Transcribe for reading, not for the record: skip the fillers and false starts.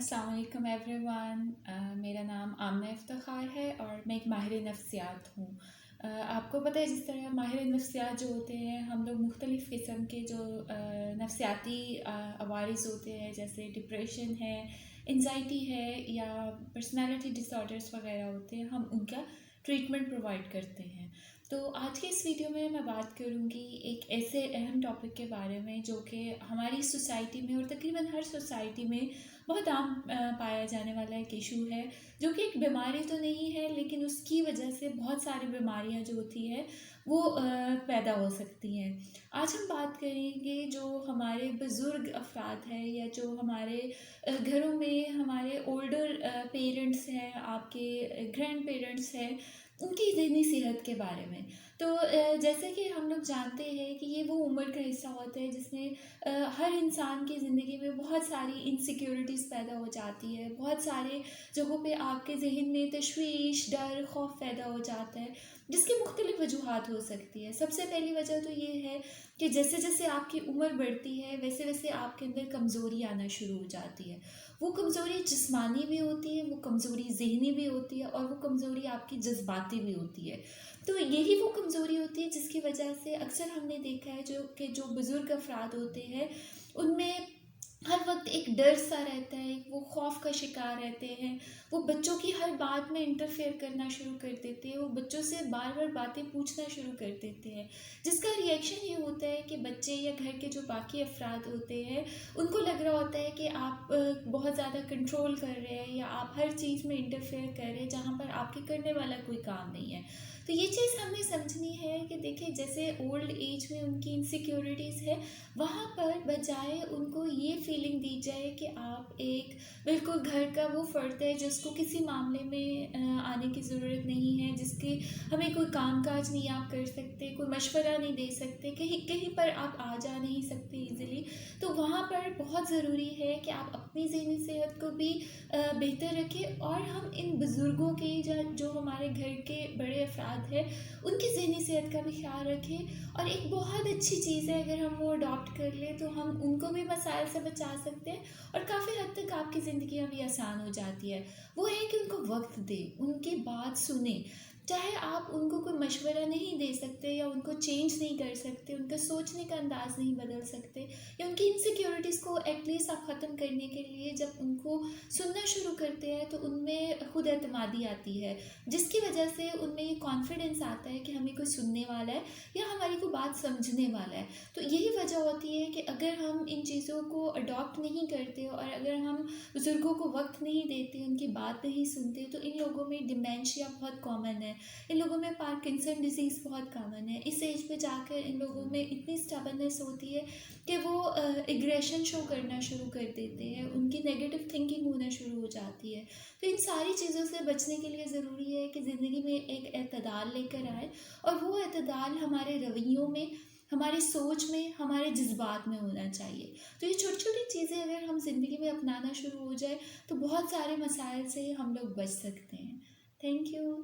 السلام علیکم every one, میرا نام آمنہ افتخار ہے اور میں ایک ماہر نفسیات ہوں۔ آپ کو پتہ ہے جس طرح ماہر نفسیات جو ہوتے ہیں، ہم لوگ مختلف قسم کے جو نفسیاتی عوارض ہوتے ہیں، جیسے ڈپریشن ہے، انزائٹی ہے یا پرسنالٹی ڈس آرڈرس وغیرہ ہوتے ہیں، ہم ان کا ٹریٹمنٹ پرووائڈ کرتے ہیں۔ تو آج کے اس ویڈیو میں بات کروں گی ایک ایسے اہم ٹاپک کے بارے میں جو کہ ہماری سوسائٹی میں اور تقریباً ہر سوسائٹی میں بہت عام پایا جانے والا ایک ایشو ہے، جو کہ ایک بیماری تو نہیں ہے لیکن اس کی وجہ سے بہت ساری بیماریاں جو ہوتی ہیں وہ پیدا ہو سکتی ہیں۔ آج ہم بات کریں گے جو ہمارے بزرگ افراد ہیں یا جو ہمارے گھروں میں ہمارے اولڈر پیرنٹس ہیں، آپ کے گرینڈ پیرنٹس ہیں، ان کی ذہنی صحت کے بارے میں۔ تو جیسے کہ ہم لوگ جانتے ہیں کہ یہ وہ عمر کا حصہ ہوتا ہے جس میں ہر انسان کی زندگی میں بہت ساری انسیکیورٹیز پیدا ہو جاتی ہے، بہت سارے جگہوں پہ آپ کے ذہن میں تشویش، ڈر، خوف پیدا ہو جاتا ہے، جس کی مختلف وجوہات ہو سکتی ہے۔ سب سے پہلی وجہ تو یہ ہے کہ جیسے جیسے آپ کی عمر بڑھتی ہے ویسے ویسے آپ کے اندر کمزوری آنا شروع ہو جاتی ہے۔ وہ کمزوری جسمانی بھی ہوتی ہے، وہ کمزوری ذہنی بھی ہوتی ہے، اور وہ کمزوری آپ کی جذباتی بھی ہوتی ہے۔ تو یہی وہ کمزوری ہوتی ہے جس کی وجہ سے اکثر ہم نے دیکھا ہے جو بزرگ افراد ہوتے ہیں ان میں ہر وقت ایک ڈر سا رہتا ہے، وہ خوف کا شکار رہتے ہیں، وہ بچوں کی ہر بات میں انٹرفیئر کرنا شروع کر دیتے ہیں، وہ بچوں سے بار بار باتیں پوچھنا شروع کر دیتے ہیں، جس کا ریئیکشن یہ ہوتا ہے کہ بچے یا گھر کے جو باقی افراد ہوتے ہیں ان کو لگ رہا ہوتا ہے کہ آپ بہت زیادہ کنٹرول کر رہے ہیں یا آپ ہر چیز میں انٹرفیئر کر رہے ہیں جہاں پر آپ کے کرنے والا کوئی کام نہیں ہے۔ تو یہ چیز ہم نے سمجھنی ہے کہ دیکھیں جیسے اولڈ ایج میں ان کی انسیکیورٹیز ہے، وہاں پر بجائے ان کو یہ فیلنگ دی جائے کہ آپ ایک بالکل گھر کا وہ فرد ہے جس کو کسی معاملے میں آنے کی ضرورت نہیں ہے، جس کی ہمیں کوئی کام کاج نہیں آپ کر سکتے، کوئی مشورہ نہیں دے سکتے، کہیں پر آپ آ جا نہیں سکتے ایزیلی۔ تو وہاں پر بہت ضروری ہے کہ آپ اپنی ذہنی صحت کو بھی بہتر رکھیں، اور ہم ان بزرگوں کی جو ہمارے گھر کے بڑے افراد ہیں ان کی ذہنی صحت کا بھی خیال رکھیں۔ اور ایک بہت اچھی چیز ہے اگر ہم وہ اڈاپٹ کر لیں تو ہم ان کو بھی مسائل سے بچا سکتے ہیں اور کافی حد تک آپ کی زندگیاں بھی آسان ہو جاتی ہے۔ وہ ہے کہ ان کو وقت دیں، ان کی بات سنیں، چاہے آپ ان کو کوئی مشورہ نہیں دے سکتے یا ان کو چینج نہیں کر سکتے، ان کا سوچنے کا انداز نہیں بدل سکتے، یا ان کی انسیکیورٹیز کو ایٹ لیسٹ آپ ختم کرنے کے لیے جب ان کو سننا شروع کرتے ہیں تو ان میں خود اعتمادی آتی ہے، جس کی وجہ سے ان میں یہ کانفیڈنس آتا ہے کہ ہمیں کوئی سننے والا ہے یا ہماری کوئی بات سمجھنے والا ہے۔ تو یہی وجہ ہوتی ہے کہ اگر ہم ان چیزوں کو اڈاپٹ نہیں کرتے اور اگر ہم بزرگوں کو وقت نہیں دیتے، ان کی بات نہیں سنتے، تو ان لوگوں میں ڈیمینشیا بہت کامن ہے، ان لوگوں میں پارکنسن ڈیزیز بہت کامن ہے۔ اس ایج پہ جا کر ان لوگوں میں اتنی اسٹبرنس ہوتی ہے کہ وہ ایگریشن شو کرنا شروع کر دیتے ہیں، ان کی نیگیٹو تھنکنگ ہونا شروع ہو جاتی ہے۔ تو ان ساری چیزوں سے بچنے کے لیے ضروری ہے کہ زندگی میں ایک اعتدال لے کر آئے، اور وہ اعتدال ہمارے رویوں میں، ہماری سوچ میں، ہمارے جذبات میں ہونا چاہیے۔ تو یہ چھوٹی چھوٹی چیزیں اگر ہم زندگی میں اپنانا شروع ہو جائے تو بہت سارے مسائل سے ہم لوگ بچ سکتے ہیں۔ Thank you.